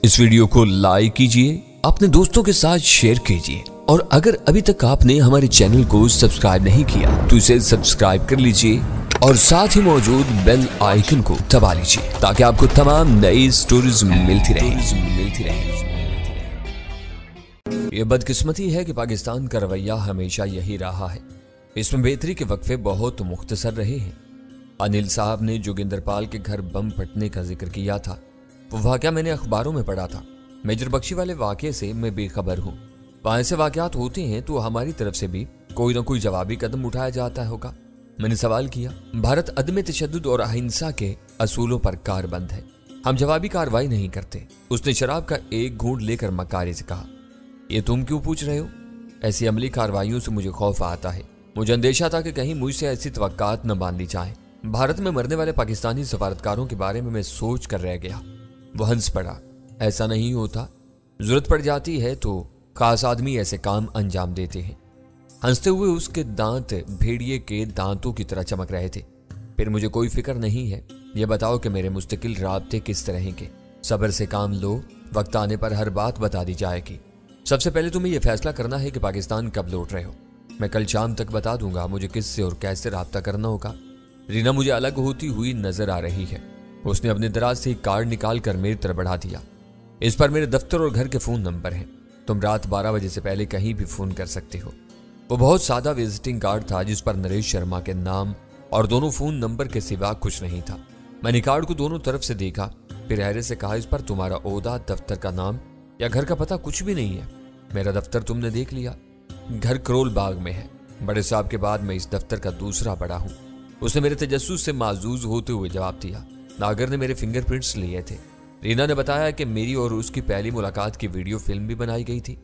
इस वीडियो को लाइक कीजिए, अपने दोस्तों के साथ शेयर कीजिए और अगर अभी तक आपने हमारे चैनल को सब्सक्राइब नहीं किया तो इसे सब्सक्राइब कर लीजिए और साथ ही मौजूद बेल आइकन को दबा लीजिए ताकि आपको तमाम नई स्टोरीज मिलती रहे। ये बदकिस्मती है कि पाकिस्तान का रवैया हमेशा यही रहा है। इसमें बेहतरी के वक्फे बहुत मुख्तसर रहे हैं। अनिल साहब ने जोगिंदरपाल के घर बम फटने का जिक्र किया था। वो वाकया मैंने अखबारों में पढ़ा था। मेजर बख्शी वाले वाकये से मैं बेखबर हूँ। वहाँ ऐसे वाकयात होते हैं तो हमारी तरफ से भी कोई ना कोई जवाबी कदम उठाया जाता होगा। मैंने सवाल किया, भारत अदम तशद्दुद और अहिंसा के असूलों पर कारबंद है, हम जवाबी कार्रवाई नहीं करते। उसने शराब का एक घूंट लेकर मकारी से कहा, ये तुम क्यों पूछ रहे हो? ऐसी अमली कार्रवाइयों से मुझे खौफ आता है। मुझे अंदेशा था कि कहीं मुझसे ऐसी तवक्कात न बांध ली जाए। भारत में मरने वाले पाकिस्तानी सफारतकारों के बारे में मैं सोच कर रह गया। वो हंस पड़ा। ऐसा नहीं होता, जरूरत पड़ जाती है तो खास आदमी ऐसे काम अंजाम देते हैं। हंसते हुए उसके दांत भेड़िए के दांतों की तरह चमक रहे थे। फिर मुझे कोई फिक्र नहीं है। ये बताओ कि मेरे मुस्तकिल राब्ते किस तरह के? सब्र से काम लो, वक्त आने पर हर बात बता दी जाएगी। सबसे पहले तुम्हें यह फैसला करना है कि पाकिस्तान कब लौट रहे हो। मैं कल शाम तक बता दूंगा मुझे किससे और कैसे राब्ता करना होगा। रीना मुझे अलग होती हुई नजर आ रही है। उसने अपने दराज से एक कार्ड निकाल कर मेरी तरफ बढ़ा दिया। इस पर मेरे दफ्तर और घर के फोन नंबर हैं। तुम रात 12 बजे से पहले कहीं भी फोन कर सकते हो। वो बहुत सादा विजिटिंग कार्ड था जिस पर नरेश शर्मा के नाम और दोनों फोन नंबर के सिवा कुछ नहीं था। मैंने कार्ड को दोनों तरफ से देखा, फिर हैरत से कहा, इस पर तुम्हारा ओहदा, दफ्तर का नाम या घर का पता कुछ भी नहीं है। मेरा दफ्तर तुमने देख लिया, घर करोल बाग में है। बड़े साहब के बाद मैं इस दफ्तर का दूसरा बड़ा हूँ। उसने मेरे तजस्सुस से माजूज होते हुए जवाब दिया। नागर ने मेरे फिंगरप्रिंट्स लिए थे। रीना ने बताया कि मेरी और उसकी पहली मुलाकात की वीडियो फिल्म भी बनाई गई थी।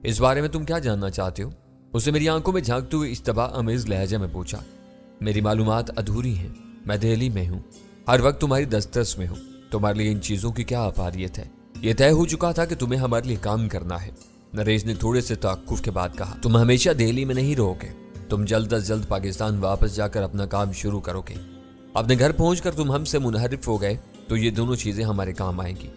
इस बारे में तुम क्या जानना चाहते हो? उसने मेरी आंखों में झांकते हुए इज्तबा अमेज लहजे में पूछा। मेरी मालूमात अधूरी हैं। मैं दिल्ली में हूँ, हर वक्त तुम्हारी दस्तरस में हूँ। तुम्हारे लिए इन चीजों की क्या अफादियत है? यह तय हो चुका था कि तुम्हें हमारे लिए काम करना है। नरेश ने थोड़े से तअक्कुफ के बाद कहा, तुम हमेशा दिल्ली में नहीं रहोगे। तुम जल्द अज जल्द पाकिस्तान वापस जाकर अपना काम शुरू करोगे। अपने घर पहुंचकर तुम हमसे मुनहरिफ हो गए तो ये दोनों चीजें हमारे काम आएंगी।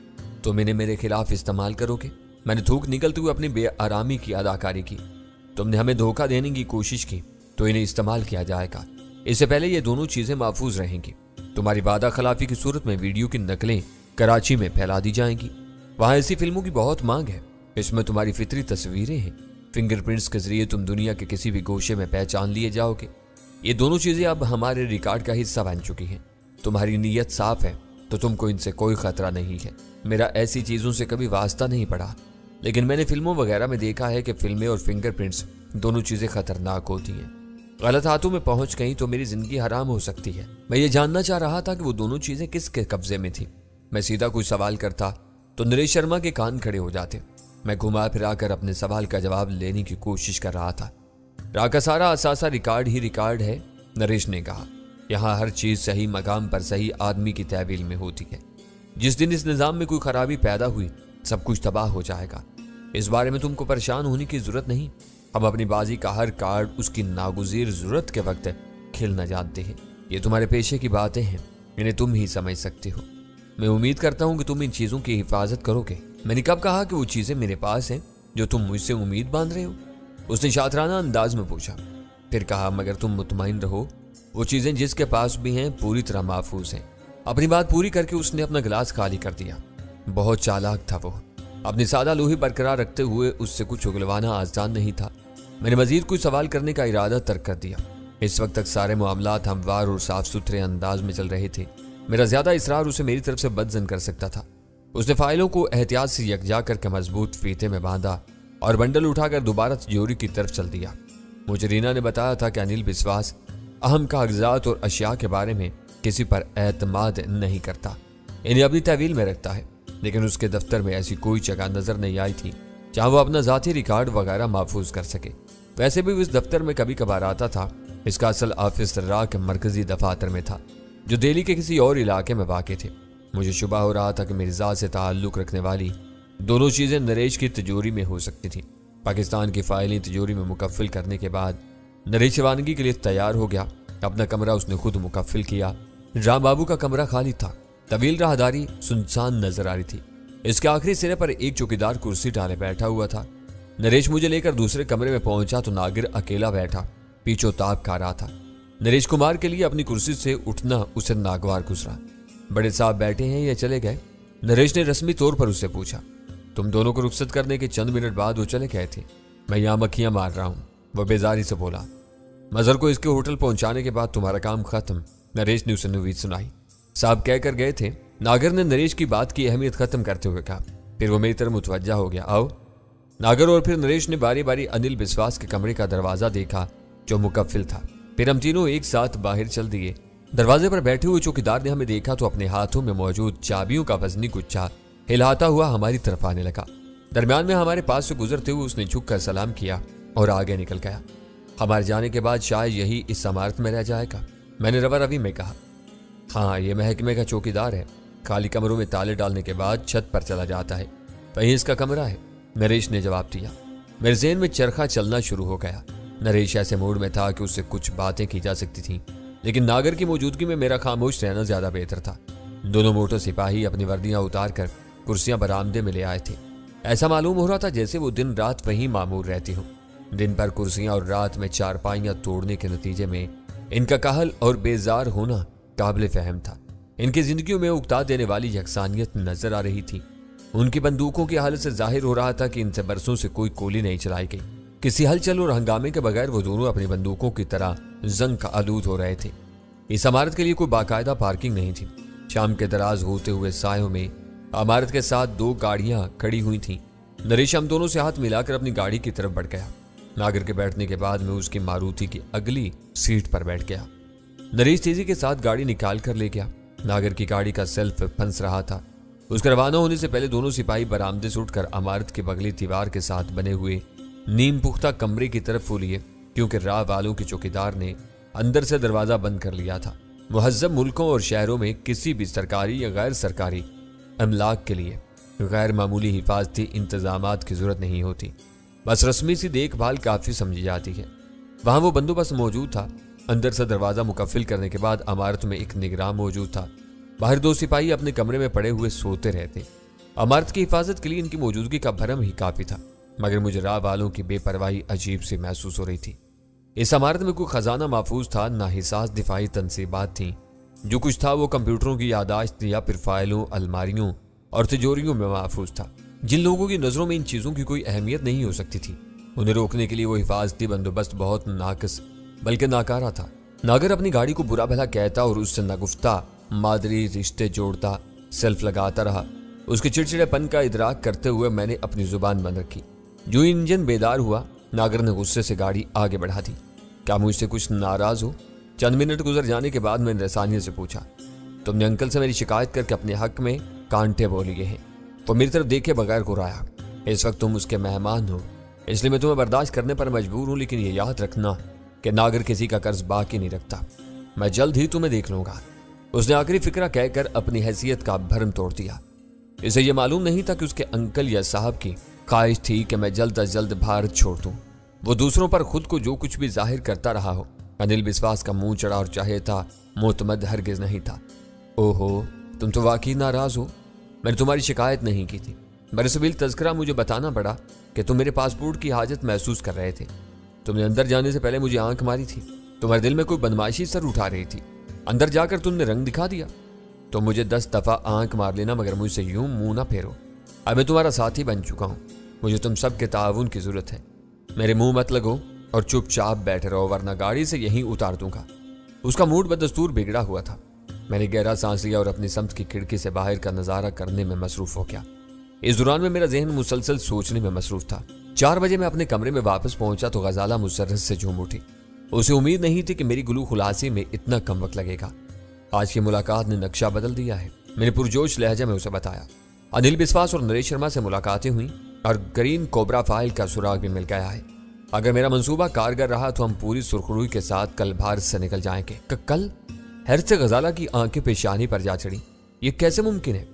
तुम इन्हें मेरे खिलाफ इस्तेमाल करोगे। मैंने थूक निकलते हुए अपनी बेआरामी की अदाकारी की। तुमने हमें धोखा देने की कोशिश की तो इन्हें इस्तेमाल किया जाएगा। इससे पहले ये दोनों चीजें महफूज रहेंगी। तुम्हारी वादा खिलाफी की सूरत में वीडियो की नकलें कराची में फैला दी जाएंगी। वहां ऐसी फिल्मों की बहुत मांग है। इसमें तुम्हारी फितरी तस्वीरें हैं। फिंगरप्रिंट्स के जरिए तुम दुनिया के किसी भी गोशे में पहचान लिए जाओगे। ये दोनों चीजें अब हमारे रिकॉर्ड का हिस्सा बन चुकी हैं। तुम्हारी नीयत साफ है तो तुमको इनसे कोई खतरा नहीं है। मेरा ऐसी चीजों से कभी वास्ता नहीं पड़ा, लेकिन मैंने फिल्मों वगैरह में देखा है कि फिल्में और फिंगरप्रिंट्स दोनों चीजें खतरनाक होती हैं। गलत हाथों में पहुंच गई तो मेरी जिंदगी हराम हो सकती है। मैं ये जानना चाह रहा था कि वो दोनों चीजें किसके कब्जे में थी। मैं सीधा कोई सवाल करता तो नरेश शर्मा के कान खड़े हो जाते। मैं घुमा फिरा कर अपने सवाल का जवाब लेने की कोशिश कर रहा था। राह का सारा असासा रिकॉर्ड ही रिकॉर्ड है, नरेश ने कहा। यहाँ हर चीज सही मकाम पर सही आदमी की तहवील में होती है। जिस दिन इस निजाम में कोई खराबी पैदा हुई सब कुछ तबाह हो जाएगा। इस बारे में तुमको परेशान होने की जरूरत नहीं। हम अपनी बाजी का हर कार्ड उसकी नागुज़ीर जरूरत के वक्त खेलना जानते हैं। ये तुम्हारे पेशे की बातें हैं, इन्हें तुम ही समझ सकते हो। मैं उम्मीद करता हूँ कि तुम इन चीजों की हिफाजत करोगे। मैंने कब कहा कि वो चीजें मेरे पास हैं जो तुम मुझसे उम्मीद बांध रहे हो? उसने शातराना अंदाज में पूछा। फिर कहा, मगर तुम मुतमईन रहो, वो चीजें जिसके पास भी हैं पूरी तरह महफूज हैं। अपनी बात पूरी करके उसने अपना गिलास खाली कर दिया। बहुत चालाक था वो। अपनी सादा लोही बरकरार रखते हुए उससे कुछ उगलवाना आसान नहीं था। मैंने मजीद कुछ सवाल करने का इरादा तर्क कर दिया। इस वक्त तक सारे मामलात हमवार और साफ सुथरे अंदाज में चल रहे थे। मेरा ज्यादा इसरार उसे मेरी तरफ से बदजन कर सकता था। उसने फाइलों को एहतियात से यकजा करके मजबूत फीते में बांधा और बंडल उठाकर दोबारा तिजोरी की तरफ चल दिया। मुझे रीना ने बताया था कि अनिल विश्वास अहम कागजात और अशिया के बारे में किसी पर एतमाद नहीं करता, इन्हें अपनी तहवील में रखता है। लेकिन उसके दफ्तर में ऐसी कोई जगह नजर नहीं आई थी जहां वो अपना जाती रिकॉर्ड वगैरह महफूज कर सके। वैसे भी उस दफ्तर में कभी कभार आता था। इसका असल ऑफिस राह के मरकजी दफातर में था जो दिल्ली के किसी और इलाके में वाक़ थे। मुझे शुबा हो रहा था कि मेरी ज़ात से ताल्लुक़ रखने वाली दोनों चीज़ें नरेश की तिजोरी में हो सकती थी। पाकिस्तान की फाइलें तिजोरी में मुकफ़िल करने के बाद नरेश रवानगी के लिए तैयार हो गया। अपना कमरा उसने खुद मुकफ़िल किया। राम बाबू का कमरा खाली था। तवील राहदारी सुनसान नजर आ रही थी। इसके आखिरी सिरे पर एक चौकीदार कुर्सी डाले बैठा हुआ था। नरेश मुझे लेकर दूसरे कमरे में पहुंचा तो नागिर अकेला बैठा पीछो ताप खा रहा था। नरेश कुमार के लिए अपनी कुर्सी से उठना उसे नागवार गुजरा। बड़े साहब बैठे हैं या चले गए? नरेश ने रस्मी तौर पर उससे पूछा। तुम दोनों को रुखसत करने के चंद मिनट बाद वो चले गए थे। मैं यहाँ मक्खियां मार रहा हूँ, वह बेजारी से बोला। मजहर को इसके होटल पहुंचाने के बाद तुम्हारा काम खत्म, नरेश ने उसे नवीद सुनाई। साहब कहकर गए थे। नागर ने नरेश की बात की अहमियत खत्म करते हुए कहा। फिर वो मेरी तरफ मुतवज्जा हो गया। आओ। नागर और फिर नरेश ने बारी बारी अनिल विश्वास के कमरे का दरवाजा देखा जो मुकफ्फिल था। फिर हम तीनों एक साथ बाहर चल दिए। दरवाजे पर बैठे हुए चौकीदार ने हमें देखा तो अपने हाथों में मौजूद चाबियों का वजनी गुच्छा हिलाता हुआ हमारी तरफ आने लगा। दरमियान में हमारे पास से गुजरते हुए उसने झुककर सलाम किया और आगे निकल गया। हमारे जाने के बाद शायद यही इस इमारत में रह जाएगा, मैंने रवा रवी में कहा। हाँ, ये महकमे का चौकीदार है, खाली कमरों में ताले डालने के बाद छत पर चला जाता है, वहीं इसका कमरा है, नरेश ने जवाब दिया। मेरे ज़हन में चरखा चलना शुरू हो गया। नरेश ऐसे मूड में था कि उससे कुछ बातें की जा सकती थीं, लेकिन नागर की मौजूदगी में मेरा खामोश रहना ज्यादा बेहतर था। दोनों मोटर सिपाही अपनी वर्दियां उतार कर कुर्सियां बरामदे में ले आए थे। ऐसा मालूम हो रहा था जैसे वो दिन रात वहीं मामूर रहती हूँ। दिन भर कुर्सियां और रात में चारपाइयां तोड़ने के नतीजे में इनका काहल और बेजार होना काबिल फहम था। इनकी जिंदगियों में उकता देने वाली यकसानियत नजर आ रही थी। उनकी बंदूकों की हालत से जाहिर हो रहा था कि इनसे बरसों से कोई गोली नहीं चलाई गई। किसी हलचल और हंगामे के बगैर वो दोनों अपनी बंदूकों की तरह जंग का आलूद हो रहे थे। इस इमारत के लिए कोई बाकायदा पार्किंग नहीं थी। शाम के दराज होते हुए सायों में इमारत के साथ 2 गाड़ियां खड़ी हुई थीं। नरेश हम दोनों से हाथ मिलाकर अपनी गाड़ी की तरफ बढ़ गया। नागर के बैठने के बाद मैं उसकी मारुति की अगली सीट पर बैठ गया। नरेश तेजी के साथ गाड़ी निकाल कर ले गया। नागर की गाड़ी का सेल्फ फंस रहा था। उसके रवाना होने से पहले दोनों सिपाही बरामदे से उठकर इमारत की बगली दीवार के साथ बने हुए नीम पुख्ता कमरे की तरफ लिए, क्योंकि राह वालों के चौकीदार ने अंदर से दरवाजा बंद कर लिया था। मुहज्जब मुल्कों और शहरों में किसी भी सरकारी या गैर सरकारी अमलाक के लिए गैर मामूली हिफाजती इंतजामात की जरूरत नहीं होती, बस रस्मी सी देखभाल काफी समझी जाती है। वहां वो बंदोबस्त मौजूद था। अंदर से दरवाजा मुकफ्फिल करने के बाद इमारत में एक निगरान मौजूद था। बाहर 2 सिपाही अपने कमरे में पड़े हुए सोते रहते। इमारत की हिफाजत के लिए इनकी मौजूदगी का भरम ही काफी था, मगर मुझे राह वालों की बेपरवाही अजीब सी महसूस हो रही थी। इस इमारत में कोई खजाना महफूज था, ना हिसास दिफाई तनसीबात थी। जो कुछ था वो कंप्यूटरों की यादाश्त या फिर फाइलों, अलमारियों और तिजोरियों में महफूज था। जिन लोगों की नजरों में इन चीजों की कोई अहमियत नहीं हो सकती थी, उन्हें रोकने के लिए वो हिफाजती बंदोबस्त बहुत नाकस बल्कि नाकारा था। नागर अपनी गाड़ी को बुरा भला कहता और उससे नगुफ्ता मादरी रिश्ते जोड़ता सेल्फ लगाता रहा। उसके चिड़चिड़ेपन का इदराक करते हुए मैंने अपनी जुबान बंद रखी। जो इंजन बेदार हुआ, नागर ने गुस्से से गाड़ी आगे बढ़ा दी। क्या मुझसे कुछ नाराज हो? चंद मिनट गुजर जाने के बाद मैंने रसानिया से पूछा, तुमने अंकल से मेरी शिकायत करके अपने हक में कांटे बोल लिए हैं? वो मेरी तरफ देखे बगैर घुराया। इस वक्त तुम उसके मेहमान हो, इसलिए मैं तुम्हें बर्दाश्त करने पर मजबूर हूं, लेकिन ये याद रखना कि नागर किसी का कर्ज बाकी नहीं रखता। मैं जल्द ही तुम्हें देख लूंगा। उसने आखिरी फिक्रा कहकर अपनी हैसियत का भरम तोड़ दिया। इसे यह मालूम नहीं था कि उसके अंकल या साहब की ख्वाहिश थी कि मैं जल्द अज जल्द भारत छोड़ दूं। वो दूसरों पर खुद को जो कुछ भी जाहिर करता रहा हो। अनिल विश्वास का मुंह चढ़ा और चाहे था मोतमद हरगिज नहीं था। ओहो, तुम तो वाकई नाराज हो। मैंने तुम्हारी शिकायत नहीं की थी। बरसबील तज़किरा मुझे बताना पड़ा कि तुम मेरे पासपोर्ट की हाजत महसूस कर रहे थे। तुमने अंदर जाने से पहले मुझे आंख मारी थी। तुम्हारे दिल में कोई बदमाशी सर उठा रही थी। अंदर जाकर तुमने रंग दिखा दिया। तो मुझे 10 दफा आंख मार लेना, मगर मुझसे यूं मुंह ना फेरो। अब मैं तुम्हारा साथी बन चुका हूं। मुझे तुम सबके ताउन की जरूरत है। मेरे मुंह मत लगो और चुपचाप बैठे रहो, वरना गाड़ी से यहीं उतार दूंगा। उसका मूड बदस्तूर बिगड़ा हुआ था। मैंने गहरा सांस लिया और अपनी समत की खिड़की से बाहर का नजारा करने में मसरूफ हो गया। इस दौरान में मेरा जहन मुसलसल सोचने में मसरूफ था। 4 बजे मैं अपने कमरे में वापस पहुंचा तो गजाला मुसर्रत से झूम उठी। उसे उम्मीद नहीं थी कि मेरी गुलू खुलासी में इतना कम वक्त लगेगा। आज की मुलाकात ने नक्शा बदल दिया है, मैंने पुरजोश लहजा में उसे बताया। अनिल विश्वास और नरेश शर्मा से मुलाकातें हुई और ग्रीन कोबरा फाइल का सुराग भी मिल गया है। अगर मेरा मंसूबा कारगर रहा तो हम पूरी सुरखरुई के साथ कल भारत से निकल जाएंगे। कल? हैरत से गजाला की आंखें पेशानी पर जा चढ़ी। ये कैसे मुमकिन है?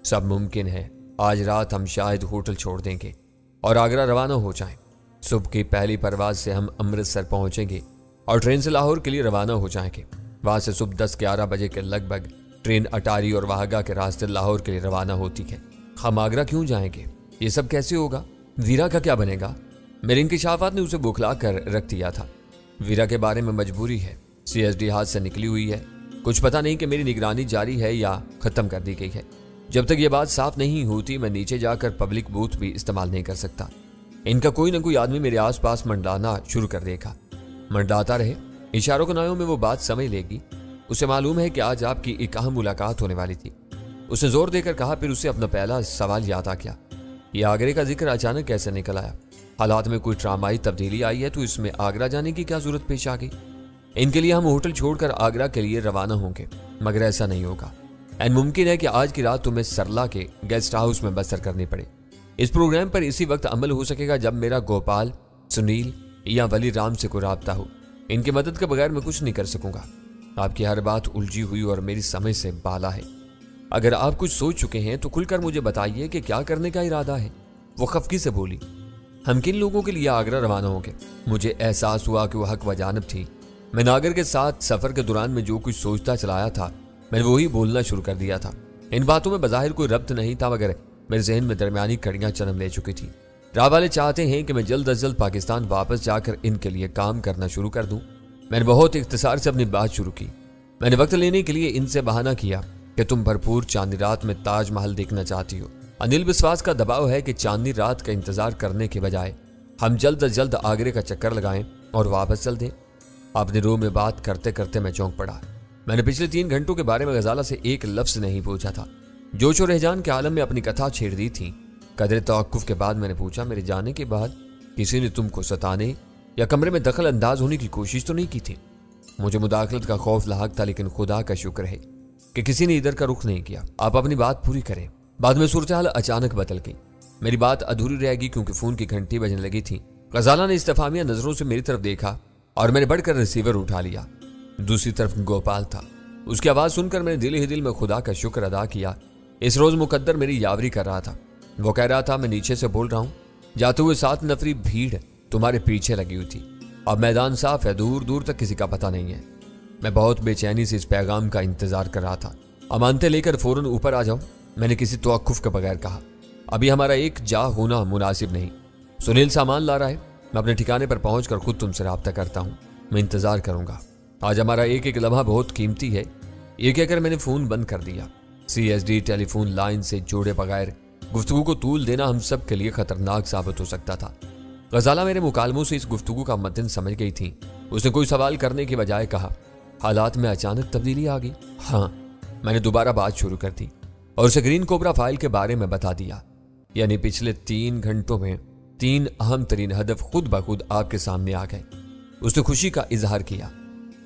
सब मुमकिन है। आज रात हम शायद होटल छोड़ देंगे और आगरा रवाना हो जाएं। सुबह की पहली परवाज से हम अमृतसर पहुंचेंगे और ट्रेन से लाहौर के लिए रवाना हो जाएंगे। वहां से सुबह 10-11 बजे के लगभग ट्रेन अटारी और वाहगा के रास्ते लाहौर के लिए रवाना होती है। हम आगरा क्यों जाएंगे? ये सब कैसे होगा? वीरा का क्या बनेगा? मेरे इंकशाफात ने उसे बौखला कर रख दिया था। वीरा के बारे में मजबूरी है, CSD हाथ से निकली हुई है। कुछ पता नहीं कि मेरी निगरानी जारी है या खत्म कर दी गई है। जब तक ये बात साफ नहीं होती मैं नीचे जाकर पब्लिक बूथ भी इस्तेमाल नहीं कर सकता। इनका कोई ना कोई आदमी मेरे आसपास मंडराना शुरू कर देगा। मंडराता रहे, इशारों के नायों में वो बात समझ लेगी। उसे मालूम है कि आज आपकी एक अहम मुलाकात होने वाली थी। उसने जोर देकर कहा। फिर उसे अपना पहला सवाल याद आ गया। ये आगरे का जिक्र अचानक कैसे निकल आया? हालात में कोई ड्रामाई तब्दीली आई है तो इसमें आगरा जाने की क्या जरूरत पेश आ गई? इनके लिए हम होटल छोड़कर आगरा के लिए रवाना होंगे, मगर ऐसा नहीं होगा। एंड मुमकिन है कि आज की रात तुम्हें सरला के गेस्ट हाउस में बसर करनी पड़े। इस प्रोग्राम पर इसी वक्त अमल हो सकेगा जब मेरा गोपाल, सुनील या वली राम से कोई राब्ता हो। इनकी मदद के बगैर मैं कुछ नहीं कर सकूंगा। आपकी हर बात उलझी हुई और मेरी समझ से बाला है। अगर आप कुछ सोच चुके हैं तो खुलकर मुझे बताइए कि क्या करने का इरादा है। वो खफकी से बोली। हम किन लोगों के लिए आगरा रवाना होंगे? मुझे एहसास हुआ कि वो हक व जानिब थी। मैं नागर के साथ सफर के दौरान में जो कुछ सोचता चलाया था मैंने वही बोलना शुरू कर दिया था। इन बातों में बज़ाहिर कोई रब्त नहीं था, मगर मेरे जहन में दरमियानी कड़ियां जन्म ले चुकी थी। राह वाले चाहते हैं कि मैं जल्द अज जल्द पाकिस्तान वापस जाकर इनके लिए काम करना शुरू कर दूं। मैंने बहुत इख्तिसार से अपनी बात शुरू की। मैंने वक्त लेने के लिए इनसे बहाना किया कि तुम भरपूर चांदनी रात में ताजमहल देखना चाहती हो। अनिल विश्वास का दबाव है कि चांदनी रात का इंतजार करने के बजाय हम जल्द अज जल्द आगरे का चक्कर लगाएं और वापस चल दें। अपने रूम में बात करते करते मैं चौंक पड़ा। मैंने पिछले 3 घंटों के बारे में गजाला से एक लफ्ज नहीं पूछा था। जोश और रहजान के आलम में अपनी कथा छेड़ दी थी। कदरे तवक्कुफ के बाद मैंने पूछा, मेरे जाने के बाद किसी ने तुमको सताने या कमरे में दखल अंदाज होने की कोशिश तो नहीं की थी? मुझे मुदाखलत का खौफ लाहक था, लेकिन खुदा का शुक्र है कि किसी ने इधर का रुख नहीं किया। आप अपनी बात पूरी करें। बाद में सूरत हाल अचानक बदल गई। मेरी बात अधूरी रह गई क्योंकि फोन की घंटी बजने लगी थी। गजाला ने इस्तेफामिया नजरों से मेरी तरफ देखा और मैंने बढ़कर रिसीवर उठा लिया। दूसरी तरफ गोपाल था। उसकी आवाज सुनकर मैंने दिल ही दिल में खुदा का शुक्र अदा किया। इस रोज मुकद्दर मेरी यावरी कर रहा था। वो कह रहा था, मैं नीचे से बोल रहा हूँ। जाते हुए 7 नफरी भीड़ तुम्हारे पीछे लगी हुई थी। अब मैदान साफ है, दूर दूर तक किसी का पता नहीं है। मैं बहुत बेचैनी से इस पैगाम का इंतजार कर रहा था। अमानते लेकर फौरन ऊपर आ जाओ, मैंने किसी तवक्कुफ के बगैर कहा। अभी हमारा एक जा होना मुनासिब नहीं। सुनील सामान ला रहा है, मैं अपने ठिकाने पर पहुंचकर खुद तुमसे राब्ता करता हूँ। मैं इंतजार करूंगा। आज हमारा एक एक लम्हा बहुत कीमती है। ये कहकर मैंने फोन बंद कर दिया। CSD टेलीफोन लाइन से जोड़े बगैर गुफ्तगू को तूल देना हम सब के लिए खतरनाक साबित हो सकता था। गजाला मेरे मुकालमों से इस गुफ्तगू का मतन समझ गई थी। उसने कोई सवाल करने के बजाय कहा, हालात में अचानक तब्दीली आ गई। हाँ, मैंने दोबारा बात शुरू कर दी और उसे ग्रीन कोबरा फाइल के बारे में बता दिया। यानी पिछले 3 घंटों में 3 अहम तरीन हदफ खुद ब खुद आपके सामने आ गए। उसने खुशी का इजहार किया।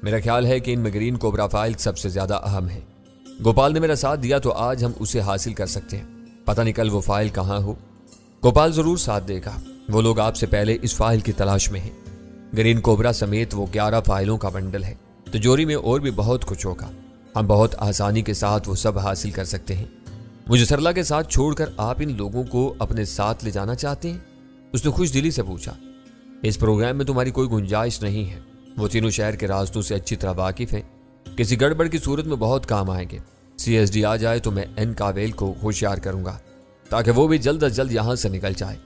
मेरा ख्याल है कि इनमें ग्रीन कोबरा फाइल सबसे ज्यादा अहम है। गोपाल ने मेरा साथ दिया तो आज हम उसे हासिल कर सकते हैं। पता नहीं कल वो फाइल कहाँ हो। गोपाल जरूर साथ देगा। वो लोग आपसे पहले इस फाइल की तलाश में हैं। ग्रीन कोबरा समेत वो 11 फाइलों का बंडल है। तिजोरी में और भी बहुत कुछ होगा। हम बहुत आसानी के साथ वो सब हासिल कर सकते हैं। मुझे सरला के साथ छोड़कर आप इन लोगों को अपने साथ ले जाना चाहते हैं? उसने खुश दिली से पूछा। इस प्रोग्राम में तुम्हारी कोई गुंजाइश नहीं है। वो तीनों शहर के रास्तों से अच्छी तरह वाकिफ हैं। किसी गड़बड़ की सूरत में बहुत काम आएंगे। CSD आ जाए तो मैं एन कावेल को होशियार करूंगा ताकि वो भी जल्द अज जल्द यहां से निकल जाए।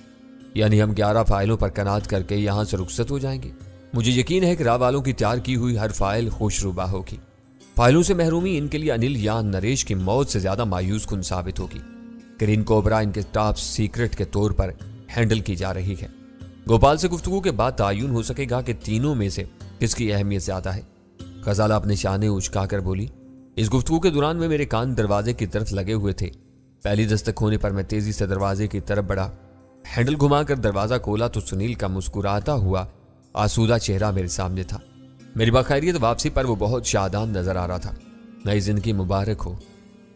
यानी हम 11 फाइलों पर कनात करके यहां से रुखसत हो जाएंगे। मुझे यकीन है कि राह वालों की तैयार की हुई हर फाइल खुशरूबा होगी। फाइलों से महरूमी इनके लिए अनिल या नरेश की मौत से ज्यादा मायूस कुन साबित होगी। ग्रीन कोबरा इनके टॉप सीक्रेट के तौर पर हैंडल की जा रही है। गोपाल से गुफ्तगू के बाद तायुन हो सकेगा कि तीनों में से किसकी अहमियत ज्यादा है। गजाला अपने शाने उचकाकर बोली। इस गुफ्तगू के दौरान में मेरे कान दरवाजे की तरफ लगे हुए थे। पहली दस्तक होने पर मैं तेजी से दरवाजे की तरफ बढ़ा। हैंडल घुमाकर दरवाजा खोला तो सुनील का मुस्कुराता हुआ आसूदा चेहरा मेरे सामने था। मेरी बाखैरियत वापसी पर वो बहुत शादान नजर आ रहा था। नई जिंदगी मुबारक हो,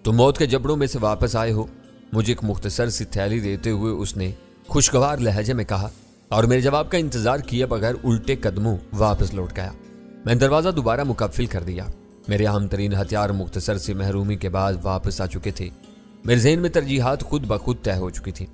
तुम मौत के जबड़ों में से वापस आए हो। मुझे एक मुख्तसर सी थैली देते हुए उसने खुशगवार लहजे में कहा और मेरे जवाब का इंतजार किए बगैर उल्टे कदमों वापस लौट गया। मैंने दरवाजा दोबारा मुकफ्फिल कर दिया। मेरे अहम तरीन हथियार मुख्तसर सी महरूमी के बाद वापस आ चुके थे। मेरे ज़हन में तरजीहात खुद ब खुद तय हो चुकी थी।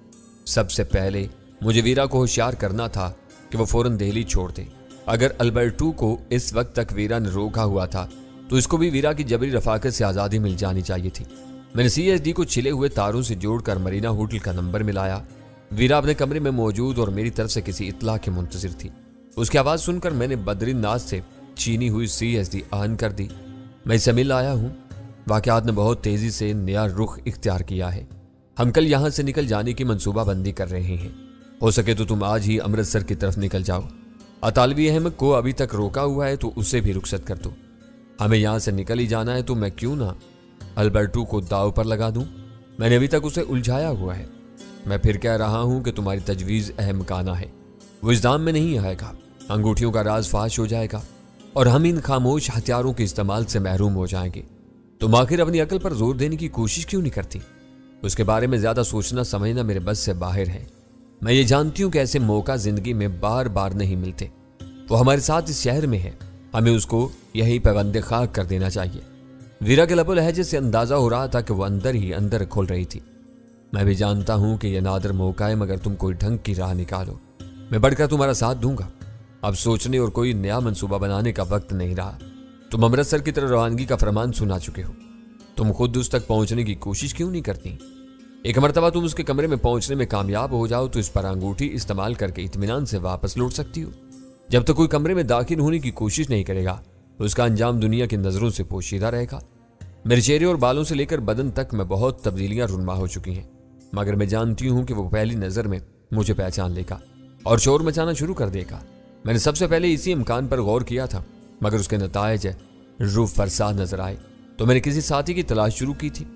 सबसे पहले मुझे वीरा को होशियार करना था कि वो फौरन दिल्ली छोड़ दे। अगर अल्बर्टो को इस वक्त तक वीरा ने रोका हुआ था तो इसको भी वीरा की जबरी रफाकत से आज़ादी मिल जानी चाहिए थी। मैंने CSD को छिले हुए तारों से जोड़कर मरीना होटल का नंबर मिलाया। वीरा अपने कमरे में मौजूद और मेरी तरफ से किसी इत्तला के मुंतजिर थी। उसकी आवाज़ सुनकर मैंने बद्रीनाथ से चीनी हुई CSD ऑन कर दी। मैं इससे मिल आया हूँ। वाक़यात ने बहुत तेज़ी से नया रुख इख्तियार किया है। हम कल यहाँ से निकल जाने की मनसूबाबंदी कर रहे हैं। हो सके तो तुम आज ही अमृतसर की तरफ निकल जाओ। अतालवी अहमद को अभी तक रोका हुआ है तो उसे भी रुखसत कर दो। हमें यहाँ से निकल ही जाना है तो मैं क्यों ना अल्बर्टो को दाव पर लगा दूं। मैंने अभी तक उसे उलझाया हुआ है। मैं फिर कह रहा हूं कि तुम्हारी तजवीज़ अहमकाना है। वो इस दाम में नहीं आएगा। अंगूठियों का राज फाश हो जाएगा और हम इन खामोश हथियारों के इस्तेमाल से महरूम हो जाएंगे। तुम आखिर अपनी अकल पर जोर देने की कोशिश क्यों नहीं करती? उसके बारे में ज्यादा सोचना समझना मेरे बस से बाहर है। मैं ये जानती हूँ कि ऐसे मौका जिंदगी में बार बार नहीं मिलते। वो हमारे साथ इस शहर में है। हमें उसको यही पैबंद खाक कर देना चाहिए। वीरा के लबो लहजे से अंदाजा हो रहा था कि वो अंदर ही अंदर खोल रही थी। मैं भी जानता हूं कि यह नादर मौका है, मगर तुम कोई ढंग की राह निकालो। मैं बढ़कर तुम्हारा साथ दूंगा। अब सोचने और कोई नया मंसूबा बनाने का वक्त नहीं रहा। तुम अमृतसर की तरफ रवानगी का फरमान सुना चुके हो। तुम खुद उस तक पहुंचने की कोशिश क्यों नहीं करती? एक मरतबा तुम उसके कमरे में पहुंचने में कामयाब हो जाओ तो इस पर अंगूठी इस्तेमाल करके इत्मीनान से वापस लौट सकती हो। जब तक कोई कमरे में दाखिल होने की कोशिश नहीं करेगा तो उसका अंजाम दुनिया की नजरों से पोशीदा रहेगा। मेरे चेहरे और बालों से लेकर बदन तक में बहुत तब्दीलियां रुनमा हो चुकी हैं, मगर मैं जानती हूं कि वो पहली नजर में मुझे पहचान लेगा और शोर मचाना शुरू कर देगा। मैंने सबसे पहले इसी इम्कान पर गौर किया था, मगर उसके नतायज रूह फरसा नजर आए तो मैंने किसी साथी की तलाश शुरू की थी।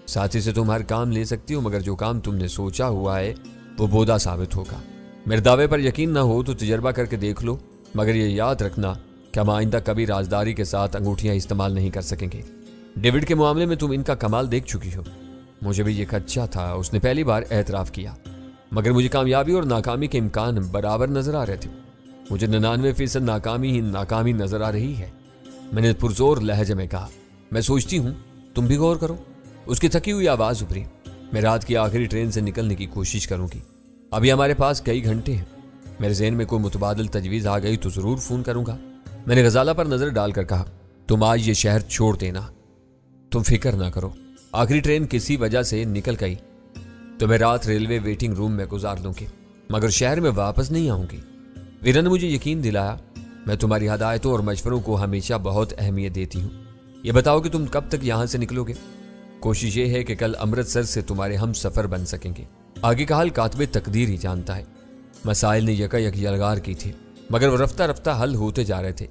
साथी से तुम हर काम ले सकती हो, मगर जो काम तुमने सोचा हुआ है वो बोदा साबित होगा। मेरे दावे पर यकीन ना हो तो तजर्बा करके देख लो, मगर ये याद रखना कि हम आइंदा कभी राजदारी के साथ अंगूठियां इस्तेमाल नहीं कर सकेंगे। डेविड के मामले में तुम इनका कमाल देख चुकी हो। मुझे भी ये खदशा था। उसने पहली बार एतराफ़ किया, मगर मुझे कामयाबी और नाकामी के इम्कान बराबर नजर आ रहे थे। मुझे 99% नाकामी ही नाकामी नजर आ रही है। मैंने पुरजोर लहजे में कहा, मैं सोचती हूँ तुम भी गौर करो। उसकी थकी हुई आवाज़ उभरी। मैं रात की आखिरी ट्रेन से निकलने की कोशिश करूंगी। अभी हमारे पास कई घंटे हैं। मेरे जहन में कोई मुतबादिल तजवीज़ आ गई तो ज़रूर फ़ोन करूंगा। मैंने गजाला पर नज़र डालकर कहा, तुम आज ये शहर छोड़ देना। तुम फिक्र ना करो, आखिरी ट्रेन किसी वजह से निकल गई तो मैं रात रेलवे वेटिंग रूम में गुजार लूंगी, मगर शहर में वापस नहीं आऊंगी। वीरा ने मुझे यकीन दिलाया। मैं तुम्हारी हदायतों और मशवरों को हमेशा बहुत अहमियत देती हूँ। ये बताओ कि तुम कब तक यहाँ से निकलोगे? कोशिश ये है कि कल अमृतसर से तुम्हारे हम सफ़र बन सकेंगे। आगे का हाल कातबे तकदीर ही जानता है। मसाइल ने यकायक यलगार की थी, मगर वो रफ्ता रफ्ता हल होते जा रहे थे।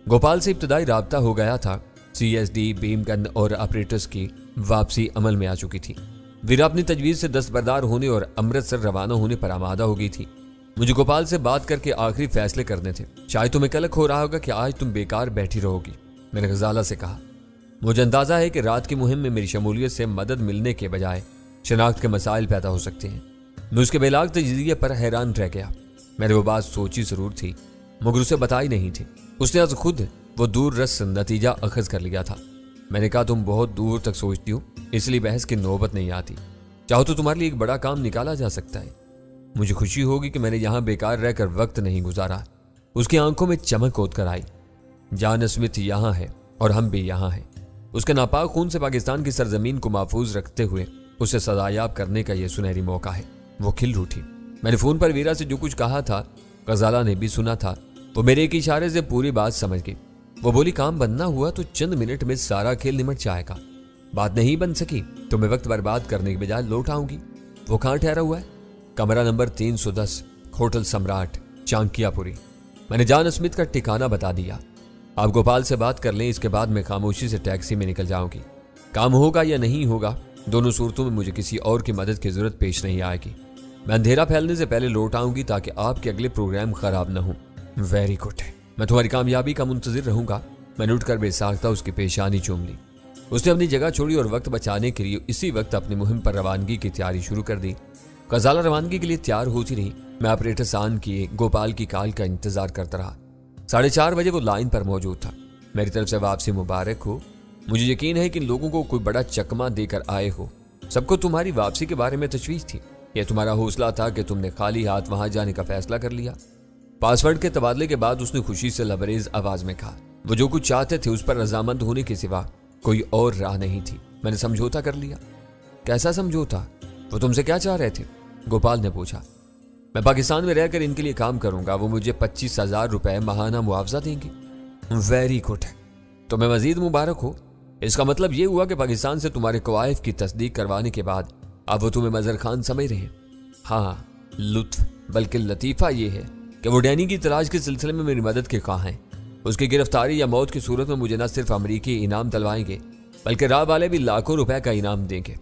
गोपाल से इब्तदाई राब्ता हो गया था। CSD, बीमगन और ऑपरेटर्स की वापसी अमल में आ चुकी थी। वीरा अपनी तजवीज़ से दस्तबरदार होने और अमृतसर रवाना होने पर आमादा हो गई थी। मुझे गोपाल से बात करके आखिरी फैसले करने थे। शायद तुम्हें कलक हो रहा होगा कि आज तुम बेकार बैठी रहोगी। मैंने गजाला से कहा, मुझे अंदाजा है कि रात की मुहिम में मेरी शमूलियत से मदद मिलने के बजाय शनाख्त के मसाइल पैदा हो सकते हैं। मैं उसके बेलाग तजज़िये पर हैरान रह गया। मैंने वो बात सोची जरूर थी, मगर उसे बताई नहीं थी। उसने आज खुद वो दूर रस नतीजा अखज़ कर लिया था। मैंने कहा, तुम बहुत दूर तक सोचती हो, इसलिए बहस की नौबत नहीं आती। चाहो तो तुम्हारे लिए एक बड़ा काम निकाला जा सकता है। मुझे खुशी होगी कि मैंने यहाँ बेकार रहकर वक्त नहीं गुजारा। उसकी आंखों में चमक उतर कर आई। जॉन स्मिथ यहाँ है और हम भी यहाँ हैं। उसके नापाक खून से पाकिस्तान की सरजमीन को महफूज रखते हुए उसे सजायाब करने का यह सुनहरी मौका है। वो खिल उठी। मैंने फ़ोन पर वीरा से जो कुछ कहा था गजाला ने भी सुना था। वो मेरे एक इशारे से पूरी बात समझ गई। वो बोली, काम बनना हुआ तो चंद मिनट में सारा खेल निमट जाएगा। बात नहीं बन सकी तो मैं वक्त बर्बाद करने के बजाय लौट आऊंगी। वो कहाँ ठहरा हुआ है? कमरा नंबर 310, होटल सम्राट, चांकियापुरी। मैंने जॉन स्मिथ का ठिकाना बता दिया। आप गोपाल से बात कर लें, इसके बाद मैं खामोशी से टैक्सी में निकल जाऊंगी। काम होगा या नहीं होगा, दोनों सूरतों में मुझे किसी और की मदद की जरूरत पेश नहीं आएगी। मैं अंधेरा फैलने से पहले लौट आऊंगी ताकि आपके अगले प्रोग्राम खराब न हो। वेरी गुड, मैं तुम्हारी कामयाबी का मुंतजिर रहूंगा। मैंने उठकर बेसाख्ता उसकी पेशानी चूम ली। उसने अपनी जगह छोड़ी और वक्त बचाने के लिए इसी वक्त अपनी मुहिम पर रवानगी की तैयारी शुरू कर दी। गजाला रवानगी के लिए तैयार होती रही। मैं ऑपरेटर सान किए गोपाल की कॉल का इंतजार करता रहा। 4:30 बजे वो लाइन पर मौजूद था। मेरी तरफ से वापसी मुबारक हो। मुझे यकीन है कि इन लोगों को कोई बड़ा चकमा देकर आए हो। सबको तुम्हारी वापसी के बारे में तशवीश थी। यह तुम्हारा हौसला था कि तुमने खाली हाथ वहां जाने का फैसला कर लिया। पासवर्ड के तबादले के बाद उसने खुशी से लबरेज आवाज में कहा, वो जो कुछ चाहते थे उस पर रजामंद होने के सिवा कोई और राह नहीं थी। मैंने समझौता कर लिया। कैसा समझौता? वो तुमसे क्या चाह रहे थे? गोपाल ने पूछा। मैं पाकिस्तान में रहकर इनके लिए काम करूंगा, वो मुझे 25,000 रुपए माहाना मुआवजा देंगे। वेरी गुड, तुम्हें मजीद मुबारक हो। इसका मतलब ये हुआ कि पाकिस्तान से तुम्हारे कवायफ की तस्दीक करवाने के बाद अब वो तुम्हें मजहर खान समझ रहे हैं। हाँ, लुत्फ बल्कि लतीफ़ा ये है कि वो डैनी की तलाश के सिलसिले में मेरी मदद के कहाँ हैं। उसकी गिरफ्तारी या मौत की सूरत में मुझे न सिर्फ अमरीकी इनाम दिलवाएंगे बल्कि राह वाले भी लाखों रुपए का इनाम देंगे।